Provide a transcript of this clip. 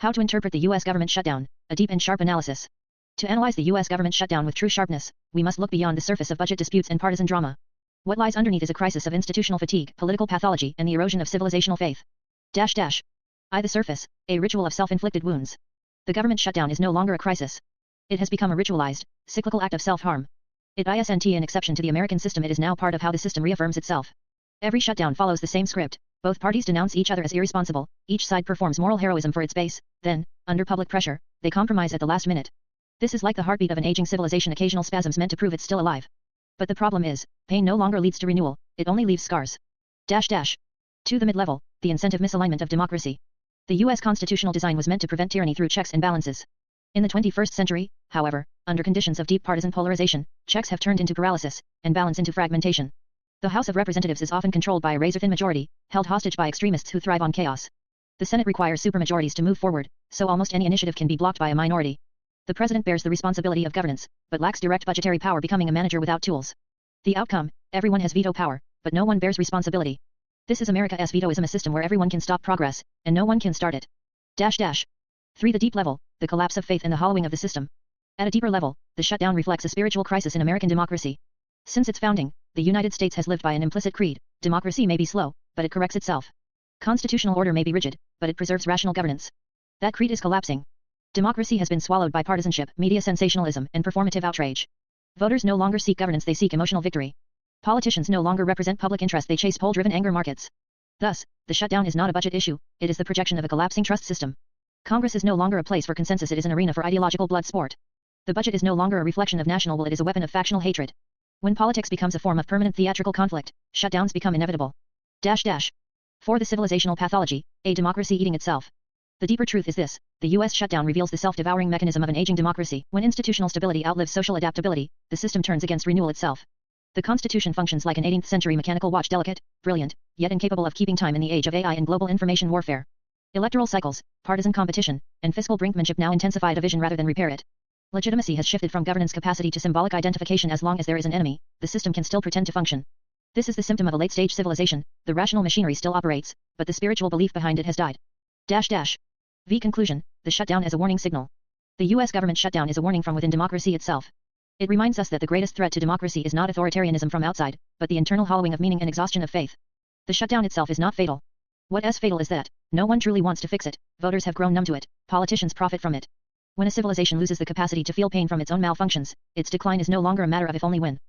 How to interpret the U.S. government shutdown, a deep and sharp analysis. To analyze the U.S. government shutdown with true sharpness, we must look beyond the surface of budget disputes and partisan drama. What lies underneath is a crisis of institutional fatigue, political pathology, and the erosion of civilizational faith. The surface, a ritual of self-inflicted wounds. The government shutdown is no longer a crisis. It has become a ritualized, cyclical act of self-harm. It isn't an exception to the American system, it is now part of how the system reaffirms itself. Every shutdown follows the same script. Both parties denounce each other as irresponsible, each side performs moral heroism for its base, then, under public pressure, they compromise at the last minute. This is like the heartbeat of an aging civilization, occasional spasms meant to prove it's still alive. But the problem is, pain no longer leads to renewal, it only leaves scars. To the mid-level, the incentive misalignment of democracy. The U.S. constitutional design was meant to prevent tyranny through checks and balances. In the 21st century, however, under conditions of deep partisan polarization, checks have turned into paralysis, and balance into fragmentation. The House of Representatives is often controlled by a razor-thin majority, held hostage by extremists who thrive on chaos. The Senate requires supermajorities to move forward, so almost any initiative can be blocked by a minority. The president bears the responsibility of governance, but lacks direct budgetary power, becoming a manager without tools. The outcome, everyone has veto power, but no one bears responsibility. This is America's vetoism, a system where everyone can stop progress, and no one can start it. 3. The deep level, the collapse of faith and the hollowing of the system. At a deeper level, the shutdown reflects a spiritual crisis in American democracy. Since its founding, the United States has lived by an implicit creed: democracy may be slow, but it corrects itself. Constitutional order may be rigid, but it preserves rational governance. That creed is collapsing. Democracy has been swallowed by partisanship, media sensationalism, and performative outrage. Voters no longer seek governance, they seek emotional victory. Politicians no longer represent public interest, they chase poll-driven anger markets. Thus, the shutdown is not a budget issue, it is the projection of a collapsing trust system. Congress is no longer a place for consensus, it is an arena for ideological blood sport. The budget is no longer a reflection of national will, it is a weapon of factional hatred. When politics becomes a form of permanent theatrical conflict, shutdowns become inevitable. 4. The civilizational pathology, a democracy eating itself. The deeper truth is this: the U.S. shutdown reveals the self-devouring mechanism of an aging democracy. When institutional stability outlives social adaptability, the system turns against renewal itself. The Constitution functions like an 18th century mechanical watch, delicate, brilliant, yet incapable of keeping time in the age of AI and global information warfare. Electoral cycles, partisan competition, and fiscal brinkmanship now intensify division rather than repair it. Legitimacy has shifted from governance capacity to symbolic identification. As long as there is an enemy, the system can still pretend to function. This is the symptom of a late-stage civilization. The rational machinery still operates, but the spiritual belief behind it has died. Conclusion: the shutdown as a warning signal. The U.S. government shutdown is a warning from within democracy itself. It reminds us that the greatest threat to democracy is not authoritarianism from outside, but the internal hollowing of meaning and exhaustion of faith. The shutdown itself is not fatal. What is fatal is that no one truly wants to fix it. Voters have grown numb to it. Politicians profit from it. When a civilization loses the capacity to feel pain from its own malfunctions, its decline is no longer a matter of if only when.